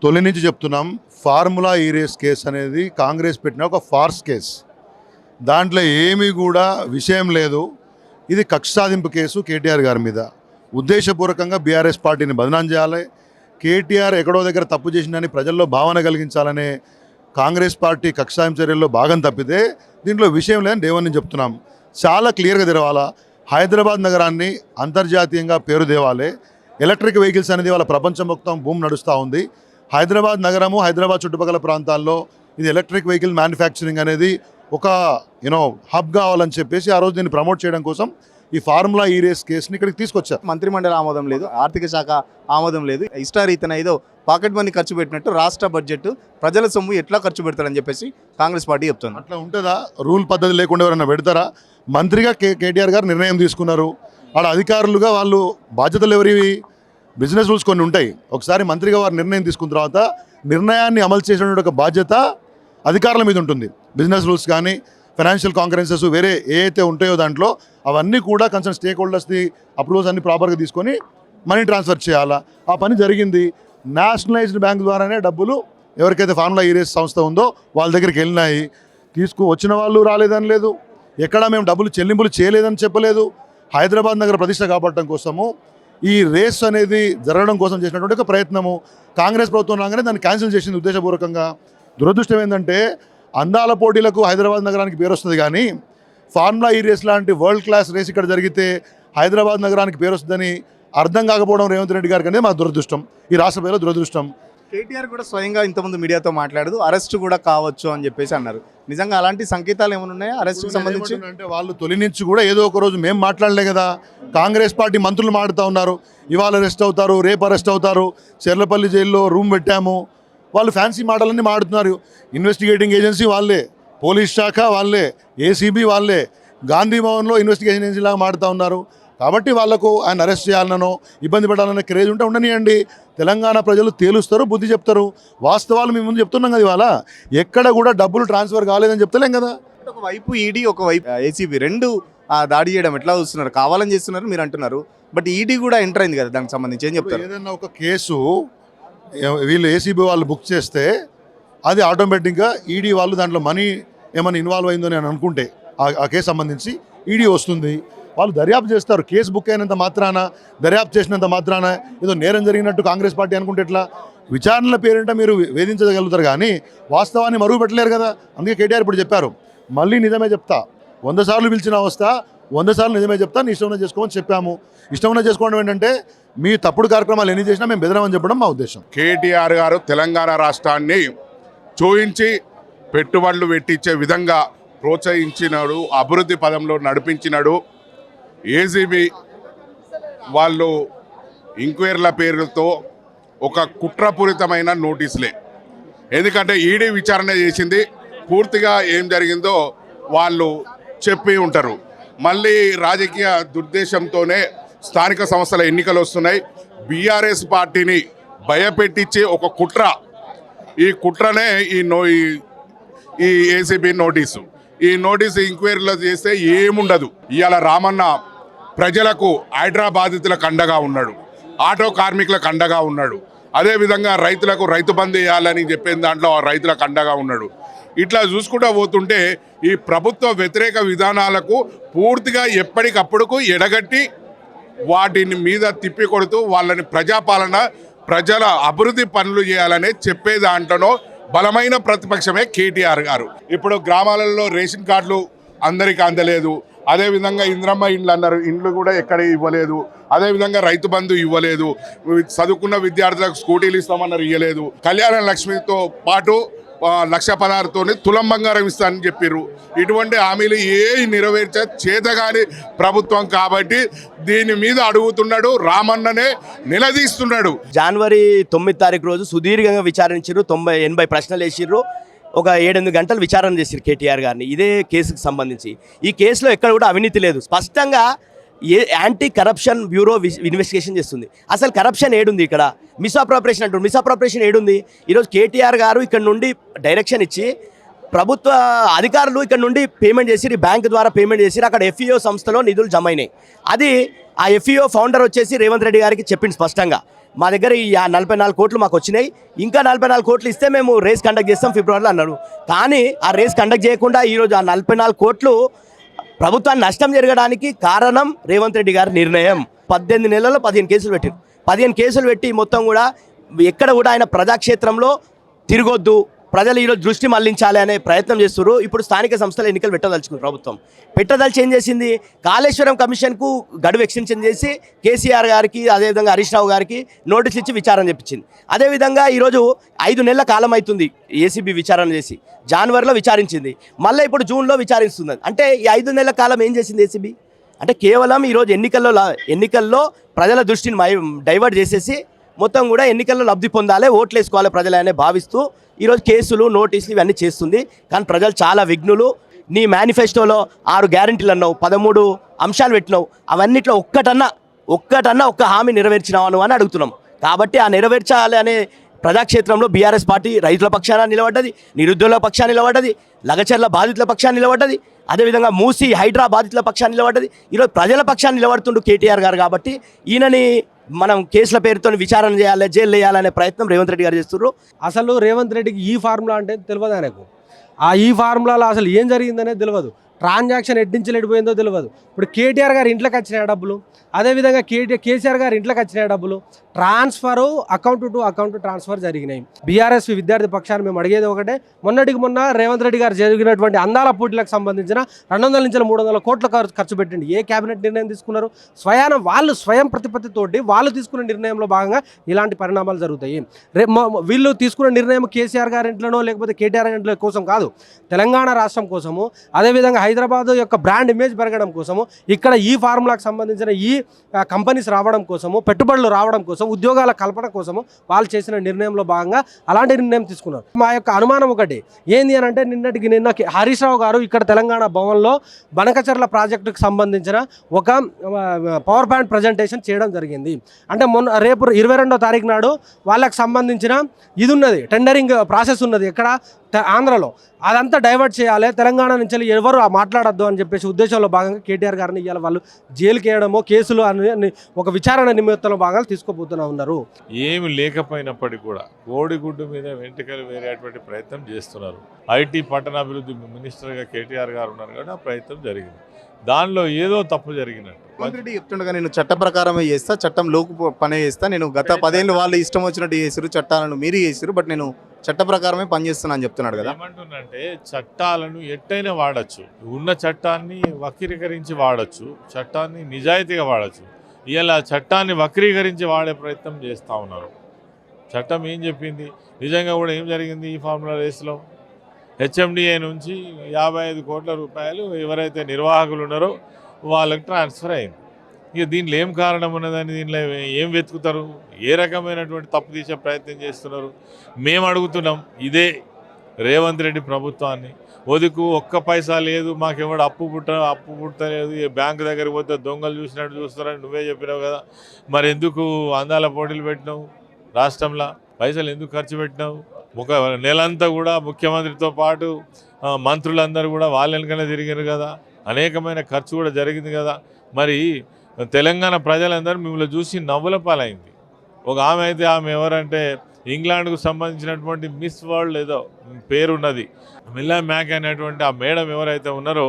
తొలి నుంచి చెప్తున్నాం, ఫార్ములా ఈ రేస్ కేసు అనేది కాంగ్రెస్ పెట్టిన ఒక ఫార్స్ కేసు. దాంట్లో ఏమీ కూడా విషయం లేదు. ఇది కక్ష సాధింపు కేసు కేటీఆర్ గారి మీద. ఉద్దేశపూర్వకంగా బీఆర్ఎస్ పార్టీని బదనాం చేయాలి, కేటీఆర్ ఎక్కడో దగ్గర తప్పు చేసిందని ప్రజల్లో భావన కలిగించాలనే కాంగ్రెస్ పార్టీ కక్ష సాధింపు చర్యల్లో భాగం తప్పితే దీంట్లో విషయం లేదని దేవని చెప్తున్నాం. చాలా క్లియర్గా తెరవాలా. హైదరాబాద్ నగరాన్ని అంతర్జాతీయంగా పేరు దేవాలి. ఎలక్ట్రిక్ వెహికల్స్ అనేది వాళ్ళ ప్రపంచం మొత్తం భూమి నడుస్తూ ఉంది. హైదరాబాద్ నగరము, హైదరాబాద్ చుట్టుపక్కల ప్రాంతాల్లో ఇది ఎలక్ట్రిక్ వెహికల్ మ్యానుఫ్యాక్చరింగ్ అనేది ఒక హబ్ కావాలని చెప్పేసి ఆ రోజు దీన్ని ప్రమోట్ చేయడం కోసం ఈ ఫార్ములా ఈ రేస్ కేసుని ఇక్కడికి తీసుకొచ్చారు. మంత్రిమండలి ఆమోదం లేదు, ఆర్థిక శాఖ ఆమోదం లేదు. ఇష్టారీతన ఏదో పాకెట్ మనీ ఖర్చు పెట్టినట్టు రాష్ట్ర బడ్జెట్ ప్రజల సొమ్ము ఎట్లా ఖర్చు పెడతారని చెప్పేసి కాంగ్రెస్ పార్టీ చెప్తుంది. అట్లా ఉంటుందా? రూల్ పద్ధతి లేకుండా ఎవరైనా పెడతారా? మంత్రిగా కేటీఆర్ గారు నిర్ణయం తీసుకున్నారు. వాళ్ళ అధికారులుగా వాళ్ళు బాధ్యతలు ఎవరివి? బిజినెస్ రూల్స్ కొన్ని ఉంటాయి. ఒకసారి మంత్రిగా వారు నిర్ణయం తీసుకున్న తర్వాత నిర్ణయాన్ని అమలు చేసిన ఒక బాధ్యత అధికారుల మీద ఉంటుంది. బిజినెస్ రూల్స్ కానీ ఫైనాన్షియల్ కాంకరెన్సెస్ వేరే ఏ అయితే ఉంటాయో దాంట్లో అవన్నీ కూడా కన్సర్న్ స్టేక్ హోల్డర్స్ది అప్రూవల్స్ అన్ని ప్రాపర్గా తీసుకొని మనీ ట్రాన్స్ఫర్ చేయాలా. ఆ పని జరిగింది. నేషనలైజ్డ్ బ్యాంక్ ద్వారానే డబ్బులు ఎవరికైతే ఫార్ములా ఈ రేస్ సంస్థ ఉందో వాళ్ళ దగ్గరికి వెళ్ళినాయి. వచ్చిన వాళ్ళు రాలేదని లేదు, ఎక్కడా మేము డబ్బులు చెల్లింపులు చేయలేదని చెప్పలేదు. హైదరాబాద్ నగర ప్రతిష్ట కాపాడటం కోసము ఈ రేస్ అనేది జరగడం కోసం చేసినటువంటి ఒక ప్రయత్నము కాంగ్రెస్ ప్రభుత్వం రాగానే దాన్ని క్యాన్సిల్ చేసింది ఉద్దేశపూర్వకంగా. దురదృష్టం ఏంటంటే అందాల పోటీలకు హైదరాబాద్ నగరానికి పేరు వస్తుంది, కానీ ఫార్ములా ఈ రేస్ లాంటి వరల్డ్ క్లాస్ రేస్ ఇక్కడ జరిగితే హైదరాబాద్ నగరానికి పేరు వస్తుందని అర్థం కాకపోవడం రేవంత్ రెడ్డి గారికి అనేది మా దురదృష్టం, ఈ రాష్ట్ర ప్రజల దురదృష్టం. కేటీఆర్ కూడా స్వయంగా ఇంతకుముందు మీడియాతో మాట్లాడదు, అరెస్ట్ కూడా కావచ్చు అని చెప్పేసి అన్నారు. నిజంగా అలాంటి సంకేతాలు ఏమైనా ఉన్నాయా అరెస్ట్కి సంబంధించి? అంటే వాళ్ళు తొలి నుంచి కూడా ఏదో ఒక రోజు మేము మాట్లాడలే కదా, కాంగ్రెస్ పార్టీ మంత్రులు మాట్లాడుతూ ఉన్నారు. ఇవాళ అరెస్ట్ అవుతారు, రేపు అరెస్ట్ అవుతారు, చెర్లపల్లి జైల్లో రూమ్ పెట్టాము, వాళ్ళు ఫ్యాన్సీ మాటలన్నీ మాడుతున్నారు. ఇన్వెస్టిగేటింగ్ ఏజెన్సీ వాళ్ళే, పోలీస్ శాఖ వాళ్ళే, ఏసీబీ వాళ్ళే, గాంధీ భవన్లో ఇన్వెస్టిగేషన్ ఏజెన్సీ లాగా మాడుతూ ఉన్నారు. కాబట్టి వాళ్లకు ఆయన అరెస్ట్ చేయాలనో ఇబ్బంది పెట్టాలనే క్రేజ్ ఉంటే ఉండనియండి. తెలంగాణ ప్రజలు తేలుస్తారు, బుద్ధి చెప్తారు. వాస్తవాలు మేము ముందు చెప్తున్నాం కదా, ఇవాళ ఎక్కడ కూడా డబ్బులు ట్రాన్స్ఫర్ కాలేదని చెప్తలేం కదా. ఒకవైపు ఈడీ, ఒకవైపు ఏసీబీ రెండు దాడి చేయడం ఎట్లా చూస్తున్నారు? కావాలని చేస్తున్నారు మీరు అంటున్నారు, బట్ ఈడీ కూడా ఎంటర్ అయింది కదా, దానికి సంబంధించి ఏం చెప్తారు? ఏదైనా ఒక కేసు వీళ్ళు ఏసీబీ వాళ్ళు బుక్ చేస్తే అది ఆటోమేటిక్గా ఈడీ వాళ్ళు దాంట్లో మనీ ఏమైనా ఇన్వాల్వ్ అయిందని అని అనుకుంటే ఆ కేసు సంబంధించి ఈడీ వస్తుంది, వాళ్ళు దర్యాప్తు చేస్తారు. కేసు బుక్ అయినంత మాత్రాన, దర్యాప్తు చేసినంత మాత్రాన ఏదో నేరం జరిగినట్టు కాంగ్రెస్ పార్టీ అనుకుంటే ఎట్లా? విచారణల పేరింట మీరు వేధించగలుగుతారు కానీ వాస్తవాన్ని మరుగు పెట్టలేరు కదా. అందుకే కేటీఆర్ ఇప్పుడు చెప్పారు, మళ్ళీ నిజమే చెప్తా, 100 సార్లు పిలిచిన వస్తా, 100 సార్లు నిజమే చెప్తా, నీ ఇష్టం చేసుకోమని చెప్పాము. ఇష్టం చేసుకోవడం ఏంటంటే మీ తప్పుడు కార్యక్రమాలు ఎన్ని చేసినా మేము బెదరమని చెప్పడం మా ఉద్దేశం. కేటీఆర్ గారు తెలంగాణ రాష్ట్రాన్ని చూయించి పెట్టుబడులు పెట్టించే విధంగా ప్రోత్సహించినాడు, అభివృద్ధి పదంలో నడిపించినాడు. ఏసీబీ వాళ్ళు ఎంక్వైరీల పేరుతో ఒక కుట్రపూరితమైన నోటీసులే. ఎందుకంటే ఈడీ విచారణ చేసింది, పూర్తిగా ఏం జరిగిందో వాళ్ళు చెప్పి ఉంటారు. మళ్ళీ రాజకీయ దుర్దేశంతోనే స్థానిక సంస్థల ఎన్నికలు వస్తున్నాయి, బీఆర్ఎస్ పార్టీని భయపెట్టించే ఒక కుట్ర. ఈ కుట్రనే ఈ ఏసీబీ నోటీసు. ఈ నోటీసు ఎంక్వైరీలో చేస్తే ఏముండదు. ఇవాళ రామన్న ప్రజలకు హైదరాబాదితులకు అండగా ఉన్నాడు, ఆటో కార్మికులకు అండగా ఉన్నాడు, అదేవిధంగా రైతులకు రైతు బంధు వేయాలని చెప్పిన దాంట్లో రైతులకు అండగా ఉన్నాడు. ఇట్లా చూసుకుంటూ పోతుంటే ఈ ప్రభుత్వ వ్యతిరేక విధానాలకు పూర్తిగా ఎప్పటికప్పుడుకు ఎడగట్టి వాటిని మీద తిప్పి కొడుతూ వాళ్ళని ప్రజాపాలన, ప్రజల అభివృద్ధి పనులు చేయాలనే చెప్పే దాంట్లో బలమైన ప్రతిపక్షమే కేటీఆర్ గారు. ఇప్పుడు గ్రామాలలో రేషన్ కార్డులు అందరికీ అందలేదు, అదేవిధంగా ఇంద్రమ్మ ఇండ్లు అన్నారు, ఇండ్లు కూడా ఎక్కడ ఇవ్వలేదు, అదేవిధంగా రైతు బంధు ఇవ్వలేదు, చదువుకున్న విద్యార్థులకు స్కూటీలు ఇస్తామన్నారు, ఇవ్వలేదు. కళ్యాణ లక్ష్మితో పాటు 1,16,000 తులం బంగారం ఇస్తానని చెప్పారు. ఇటువంటి హామీలు నెరవేర్చే చేతగాని ప్రభుత్వం కాబట్టి దీని మీద అడుగుతున్నాడు, రామన్ననే నిలదీస్తున్నాడు. జనవరి 9 తారీఖు రోజు సుదీర్ఘంగా విచారించారు, 80 ప్రశ్నలు వేసిర్రు, ఒక 7-8 గంటలు విచారణ చేశారు కేటీఆర్ గారిని ఇదే కేసుకు సంబంధించి. ఈ కేసులో ఎక్కడ కూడా అవినీతి లేదు, స్పష్టంగా యాంటీ కరప్షన్ బ్యూరో ఇన్వెస్టిగేషన్ చేస్తుంది. అసలు కరప్షన్ ఏడుంది ఇక్కడ? మిస్అప్రోప్రియేషన్ అంటారు, మిస్అప్రోప్రియేషన్ ఏడుంది? ఈరోజు కేటీఆర్ గారు ఇక్కడ నుండి డైరెక్షన్ ఇచ్చి ప్రభుత్వ అధికారులు ఇక్కడ నుండి పేమెంట్ చేసి బ్యాంక్ ద్వారా పేమెంట్ చేసి అక్కడ ఎఫ్ఈఓ సంస్థలో నిధులు జమ అయినాయి. అది ఆ ఎఫ్ఈఓ ఫౌండర్ వచ్చేసి రేవంత్ రెడ్డి గారికి చెప్పింది స్పష్టంగా, మా దగ్గర ఈ 44 కోట్లు మాకు వచ్చినాయి, ఇంకా 44 కోట్లు ఇస్తే మేము రేస్ కండక్ట్ చేస్తాం ఫిబ్రవరిలో అన్నారు. కానీ ఆ రేస్ కండక్ట్ చేయకుండా ఈరోజు ఆ 44 కోట్లు ప్రభుత్వాన్ని నష్టం జరగడానికి కారణం రేవంత్ రెడ్డి గారి నిర్ణయం. 18 నెలల్లో 15 కేసులు పెట్టారు. 15 కేసులు పెట్టి మొత్తం కూడా ఎక్కడ కూడా ఆయన ప్రజాక్షేత్రంలో తిరగొద్దు, ప్రజలు ఈరోజు దృష్టి మళ్లించాలి అనే ప్రయత్నం చేస్తున్నారు. ఇప్పుడు స్థానిక సంస్థల ఎన్నికలు పెట్టదలుచుకుంది ప్రభుత్వం. పెట్టదలిచి ఏం చేసింది, కాళేశ్వరం కమిషన్కు గడువు ఎక్స్టెన్షన్ చేసి కేసీఆర్ గారికి అదేవిధంగా హరీష్ రావు గారికి నోటీసులు ఇచ్చి విచారణ చెప్పించింది. అదేవిధంగా ఈరోజు 5 నెలల కాలం అవుతుంది ఏసీబీ విచారణ చేసి, జనవరిలో విచారించింది, మళ్ళీ ఇప్పుడు జూన్లో విచారిస్తుంది. అంటే ఈ 5 నెలల కాలం ఏం చేసింది ఏసీబీ అంటే కేవలం ఈరోజు ఎన్నికల్లో ప్రజల దృష్టిని డైవర్ట్ చేసేసి మొత్తం కూడా ఎన్నికల్లో లబ్ధి పొందాలి, ఓట్లు వేసుకోవాలి ప్రజలనే భావిస్తూ ఈరోజు కేసులు నోటీసులు ఇవన్నీ చేస్తుంది. కానీ ప్రజలు చాలా విఘ్నులు. నీ మేనిఫెస్టోలో 6 గ్యారెంటీలు అన్నావు, 13 అంశాలు పెట్టినావు, అవన్నిట్లో ఒక్కటన్నా ఒక్క హామీ నెరవేర్చినావు అని అడుగుతున్నాం. కాబట్టి ఆ నెరవేర్చాలి అనే ప్రజాక్షేత్రంలో బీఆర్ఎస్ పార్టీ రైతుల పక్షాన నిలబడ్డది, నిరుద్యోగుల పక్షాన నిలబడ్డది, లగచర్ల బాధితుల పక్షాన నిలబడ్డది, అదేవిధంగా మూసి హైడ్రా బాధితుల పక్షాన నిలబడ్డది. ఈరోజు ప్రజల పక్షాన నిలబడుతుండు కేటీఆర్ గారు. కాబట్టి ఈయనని మనం కేసుల పేరుతో విచారణ చేయాలి, జైలు వేయాలనే ప్రయత్నం రేవంత్ రెడ్డి గారు చేస్తున్నారు. అసలు రేవంత్ రెడ్డికి ఈ ఫార్ములా అంటే తెలియదు ఆయనకు. ఈ ఫార్ములాలో అసలు ఏం జరిగిందనేది తెలియదు, ట్రాన్సాక్షన్ ఎడ్డించి వెళ్ళిపోయిందో తెలియదు. ఇప్పుడు కేటీఆర్ గారి ఇంట్లోకి వచ్చినాయి డబ్బులు, అదేవిధంగా కేసీఆర్ గారి ఇంట్లోకి వచ్చినాయి డబ్బులు, transfer account to account transfer జరిగినాయి. బీఆర్ఎస్ విద్యార్థి పక్షాన్ని మేము అడిగేది ఒకటే, మొన్న రేవంత్ రెడ్డి గారు జరిగినటువంటి అందాల పోటీలకు సంబంధించిన 200 నుంచి 300 కోట్ల ఖర్చు పెట్టండి. ఏ కేబినెట్ నిర్ణయం తీసుకున్నారు? స్వయం ప్రతిపత్తితోటి వాళ్ళు తీసుకున్న నిర్ణయంలో భాగంగా ఇలాంటి పరిణామాలు జరుగుతాయి. వీళ్ళు తీసుకున్న నిర్ణయం కేసీఆర్ గారి ఇంట్లోనో లేకపోతే కేటీఆర్ ఇంట్లో కోసం కాదు, తెలంగాణ రాష్ట్రం కోసము, అదేవిధంగా హైదరాబాద్ యొక్క బ్రాండ్ ఇమేజ్ పెరగడం కోసము, ఇక్కడ ఈ ఫార్ములాకు సంబంధించిన ఈ కంపెనీస్ రావడం కోసము, పెట్టుబడులు రావడం కోసం, ఉద్యోగాల కల్పన కోసము వాళ్ళు చేసిన నిర్ణయంలో భాగంగా అలాంటి నిర్ణయం తీసుకున్నారు. మా యొక్క అనుమానం ఒకటి ఏంది అని అంటే, నిన్న హరీష్ రావు గారు ఇక్కడ తెలంగాణ భవన్లో బనకచర్ల ప్రాజెక్టుకు సంబంధించిన ఒక పవర్ పాయింట్ ప్రజెంటేషన్ చేయడం జరిగింది. అంటే రేపు 22వ తారీఖు నాడు వాళ్ళకి సంబంధించిన ఇది ఉన్నది, టెండరింగ్ ప్రాసెస్ ఉన్నది ఎక్కడ ఆంధ్రలో. అదంతా డైవర్ట్ చేయాలి, తెలంగాణ నుంచి ఎవరు మాట్లాడద్దు అని చెప్పేసి ఉద్దేశంలో భాగంగా కేటీఆర్ గారిని ఇవాళ వాళ్ళు జైలుకి వేయడమో, కేసులు అని ఒక విచారణ నిమిత్తంలో భాగాలు తీసుకోబోతున్నా ఉన్నారు. ఏమి లేకపోయినప్పటికీ కూడా కోడిగుడ్డు మీద వెంట్రుకలు వేరేటువంటి ప్రయత్నం చేస్తున్నారు. ఐటీ పట్టణాభివృద్ధి మినిస్టర్గా కేటీఆర్ గారు ఉన్నారు కాబట్టి ఆ ప్రయత్నం జరిగింది. దానిలో ఏదో తప్పు జరిగినట్టు రెడ్డి చెప్తుండగా, నేను చట్ట ప్రకారమే చేస్తా, చట్టం లోపు పనే చేస్తా, నేను గత 10 ఏళ్ళు వాళ్ళు ఇష్టం వచ్చినట్టు చేసారు, చట్టాలను మీరు చేసారు, బట్ నేను చట్ట ప్రకారమే పనిచేస్తున్నా అని చెప్తున్నాడు కదా. ఏమంటుందంటే చట్టాలను ఎట్టయినా వాడచ్చు, ఉన్న చట్టాన్ని వక్రీకరించి వాడచ్చు, చట్టాన్ని నిజాయితీగా వాడచ్చు. ఇలా చట్టాన్ని వక్రీకరించి వాడే ప్రయత్నం చేస్తూ ఉన్నారు. చట్టం ఏం చెప్పింది, నిజంగా కూడా ఏం జరిగింది ఈ ఫార్ములా రేస్లో? హెచ్ఎండిఏ నుంచి 55 కోట్ల రూపాయలు ఎవరైతే నిర్వాహకులు ఉన్నారో వాళ్ళకి ట్రాన్స్ఫర్ అయింది. ఇక దీనిలో ఏం కారణం ఉన్నదని దీనిలో ఏం వెతుకుతారు? ఏ రకమైనటువంటి తప్పు తీసే ప్రయత్నం చేస్తున్నారు? మేము అడుగుతున్నాం ఇదే రేవంత్ రెడ్డి ప్రభుత్వాన్ని, ఒదుకు ఒక్క పైసా లేదు, మాకెవడు అప్పు పుట్టలేదు, బ్యాంకు దగ్గరికి పోతే దొంగలు చూసినట్టు చూస్తారని నువ్వే చెప్పినావు కదా. మరి ఎందుకు అందాల పోటీలు పెట్టినావు? రాష్ట్రంలో పైసలు ఎందుకు ఖర్చు పెట్టినావు? ఒక నెలంతా కూడా ముఖ్యమంత్రితో పాటు మంత్రులందరూ కూడా వాళ్ళ వెనుకనే తిరిగారు కదా, అనేకమైన ఖర్చు కూడా జరిగింది కదా. మరి తెలంగాణ ప్రజలందరూ మిమ్మల్ని చూసి నవ్వుల పాలైంది. ఒక ఆమె అయితే, ఆమె ఎవరంటే ఇంగ్లాండ్కు సంబంధించినటువంటి మిస్ వరల్డ్ ఏదో పేరున్నది, మిల్లా మ్యాక్ అనేటువంటి ఆ మేడం ఎవరైతే ఉన్నారో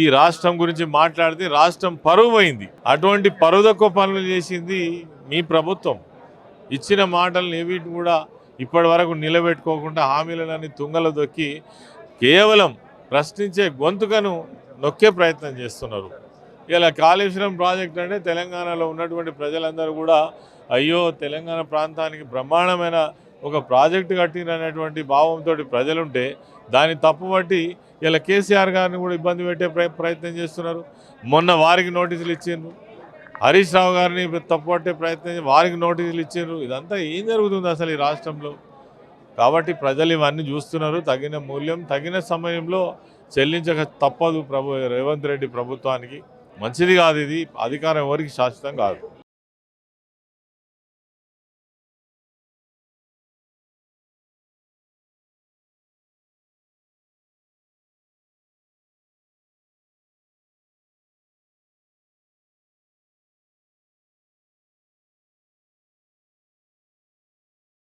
ఈ రాష్ట్రం గురించి మాట్లాడితే రాష్ట్రం పరువు పోయింది. అటువంటి పరువు తక్కువ పనులు చేసింది మీ ప్రభుత్వం. ఇచ్చిన మాటలను ఏవిటి కూడా ఇప్పటి వరకు నిలబెట్టుకోకుండా హామీలన్నీ తుంగలు దొక్కి కేవలం ప్రశ్నించే గొంతుకను నొక్కే ప్రయత్నం చేస్తున్నారు. ఇలా కాళేశ్వరం ప్రాజెక్ట్ అంటే తెలంగాణలో ఉన్నటువంటి ప్రజలందరూ కూడా అయ్యో తెలంగాణ ప్రాంతానికి బ్రహ్మాండమైన ఒక ప్రాజెక్టు కట్టినటువంటి భావంతో ప్రజలుంటే దాన్ని తప్పుబట్టి ఇలా కేసీఆర్ గారిని కూడా ఇబ్బంది పెట్టే ప్రయత్నం చేస్తున్నారు. మొన్న వారికి నోటీసులు ఇచ్చిండ్రు, హరీష్ రావు గారిని తప్పుపట్టే ప్రయత్నం వారికి నోటీసులు ఇచ్చారు. ఇదంతా ఏం జరుగుతుంది అసలు ఈ రాష్ట్రంలో? కాబట్టి ప్రజలు ఇవన్నీ చూస్తున్నారు. తగిన మూల్యం తగిన సమయంలో చెల్లించక తప్పదు రేవంత్ రెడ్డి ప్రభుత్వానికి. మంచిది కాదు, ఇది అధికారం ఎవరికి శాశ్వతం కాదు.